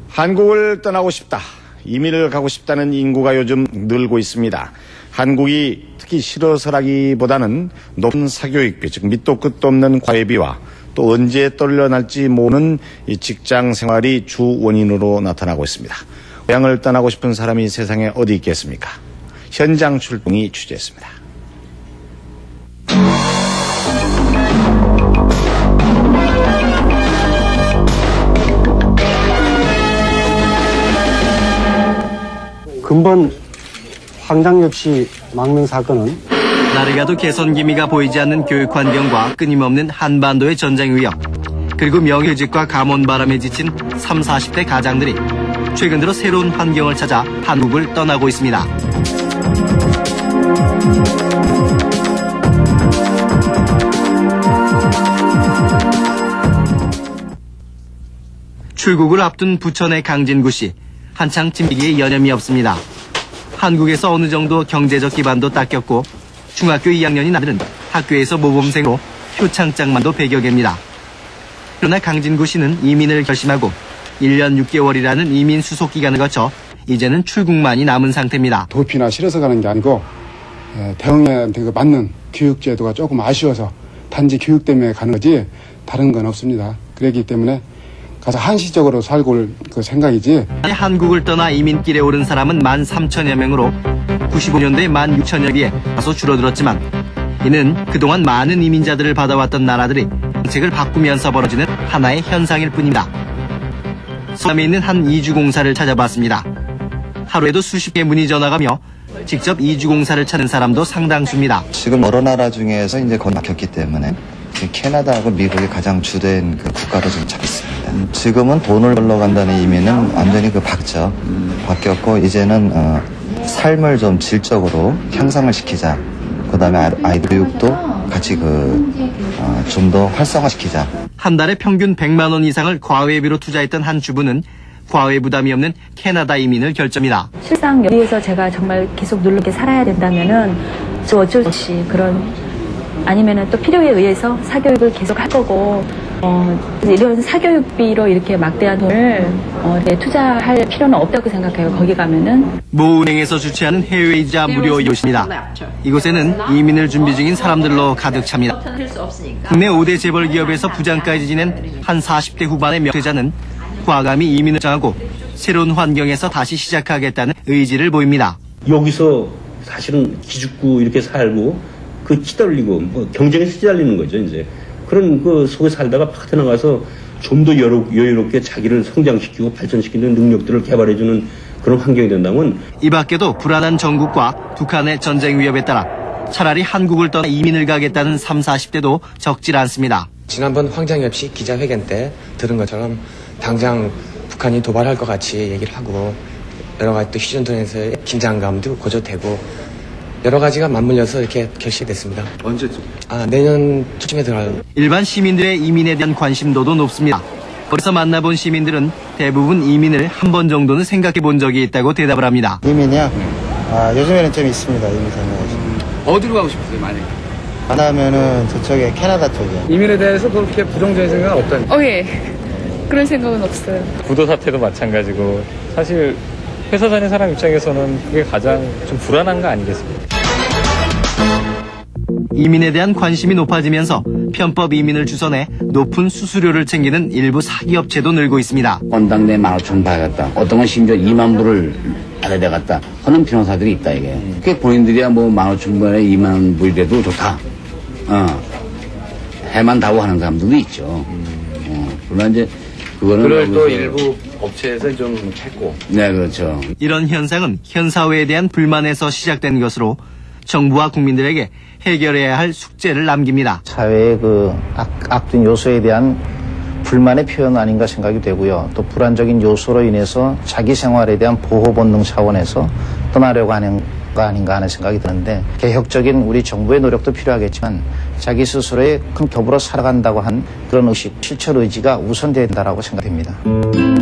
한국을 떠나고 싶다, 이민을 가고 싶다는 인구가 요즘 늘고 있습니다. 한국이 특히 싫어서라기보다는 높은 사교육비, 즉 밑도 끝도 없는 과외비와 또 언제 떨려날지 모르는 이 직장 생활이 주 원인으로 나타나고 있습니다. 고향을 떠나고 싶은 사람이 세상에 어디 있겠습니까? 현장 출동이 취재했습니다. 근본 황장 역시 망명 사건은 날이 가도 개선 기미가 보이지 않는 교육 환경과 끊임없는 한반도의 전쟁 위협, 그리고 명예직과 가문바람에 지친 30, 40대 가장들이 최근 들어 새로운 환경을 찾아 한국을 떠나고 있습니다. 출국을 앞둔 부천의 강진구 씨, 한창 짐기기에 여념이 없습니다. 한국에서 어느 정도 경제적 기반도 닦였고 중학교 2학년인 아들은 학교에서 모범생으로 표창장만도 100여 개입니다. 그러나 강진구 씨는 이민을 결심하고 1년 6개월이라는 이민 수속 기간을 거쳐 이제는 출국만이 남은 상태입니다. 도피나 싫어서 가는 게 아니고 대학생한테 맞는 교육 제도가 조금 아쉬워서 단지 교육 때문에 가는 거지 다른 건 없습니다. 그렇기 때문에 가서 한시적으로 살고 올 그 생각이지. 한국을 떠나 이민길에 오른 사람은 13,000여 명으로 95년도에 16,000여 비해 다소 줄어들었지만 이는 그동안 많은 이민자들을 받아왔던 나라들이 정책을 바꾸면서 벌어지는 하나의 현상일 뿐입니다. 서남에 있는 한 이주공사를 찾아봤습니다. 하루에도 수십 개 문의 전화가며 직접 이주공사를 찾는 사람도 상당수입니다. 지금 여러 나라 중에서 이제 거의 막혔기 때문에 캐나다하고 미국이 가장 주된 그 국가로 좀 잡혔습니다. 지금은 돈을 벌러 간다는 의미는 완전히 바뀌었고 이제는 삶을 좀 질적으로 향상을 시키자. 그다음에 아이들 교육도 같이 좀 더 활성화시키자. 한 달에 평균 100만 원 이상을 과외비로 투자했던 한 주부는 과외 부담이 없는 캐나다 이민을 결정합니다. 실상 여기에서 제가 정말 계속 놀랍게 살아야 된다면은 저 어쩔 수 없이 그런 아니면은 또 필요에 의해서 사교육을 계속 할 거고 이런 사교육비로 이렇게 막대한 돈을 투자할 필요는 없다고 생각해요. 거기 가면은 모은행에서 주최하는 해외이자 무료 요시입니다. 이곳에는 이민을 준비 중인 사람들로 가득 찹니다. 국내 5대 재벌 기업에서 부장까지 지낸 한 40대 후반의 명퇴자는 과감히 이민을 정하고 새로운 환경에서 다시 시작하겠다는 의지를 보입니다. 여기서 사실은 기죽고 이렇게 살고 치달리고 경쟁에서 시달리는 거죠. 이제 그런 속에 살다가 바깥에 나가서 좀 더 여유롭게 자기를 성장시키고 발전시키는 능력들을 개발해주는 그런 환경이 된다면 이 밖에도 불안한 전국과 북한의 전쟁 위협에 따라 차라리 한국을 떠나 이민을 가겠다는 30, 40대도 적질 않습니다. 지난번 황장엽 씨 기자회견 때 들은 것처럼 당장 북한이 도발할 것 같이 얘기를 하고 여러 가지 또 휴전선에서의 긴장감도 고조되고 여러 가지가 맞물려서 이렇게 결실됐습니다. 언제쯤? 내년 초쯤에 들어가요. 일반 시민들의 이민에 대한 관심도도 높습니다. 거기서 만나본 시민들은 대부분 이민을 한 번 정도는 생각해 본 적이 있다고 대답을 합니다. 이민이요? 요즘에는 좀 있습니다. 이민 생각이. 어디로 가고 싶으세요, 만약에? 하나면은 저쪽에 캐나다 쪽이요. 이민에 대해서 그렇게 부정적인 생각은 없다니? 예. 그런 생각은 없어요. 부도 사태도 마찬가지고 사실 회사 다니는 사람 입장에서는 그게 가장 좀 불안한 거 아니겠습니까? 이민에 대한 관심이 높아지면서 편법 이민을 주선해 높은 수수료를 챙기는 일부 사기업체도 늘고 있습니다. 건당 내 15,000 받았다. 어떤 건 심지어 2만 불을 받아내갔다 하는 변호사들이 있다 이게. 그게 본인들이야 15,000불에 2만 불이라도 좋다. 해만 다고 하는 사람들도 있죠. 그러나 이제 그거는 그걸 또 일부 업체에서 좀 했고. 네, 그렇죠. 이런 현상은 현 사회에 대한 불만에서 시작된 것으로 정부와 국민들에게 해결해야 할 숙제를 남깁니다. 사회의 악든 요소에 대한 불만의 표현 아닌가 생각이 되고요. 또 불안적인 요소로 인해서 자기 생활에 대한 보호 본능 차원에서 떠나려고 하는 거 아닌가 하는 생각이 드는데 개혁적인 우리 정부의 노력도 필요하겠지만 자기 스스로의 큰 겹으로 살아간다고 한 그런 의식, 실천 의지가 우선된다라고 생각됩니다.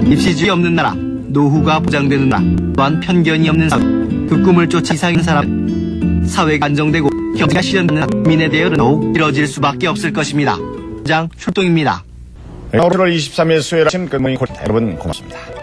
입시주의 없는 나라, 노후가 보장되는 나라, 또한 편견이 없는 사회, 그 꿈을 쫓아 이상인 사람 사회가 안정되고 경제가 실현되는 민의 대열은 더욱 길어질 수밖에 없을 것입니다. 장 출동입니다. 5월 23일 수요일 아침 끝모닝 콜 여러분 고맙습니다.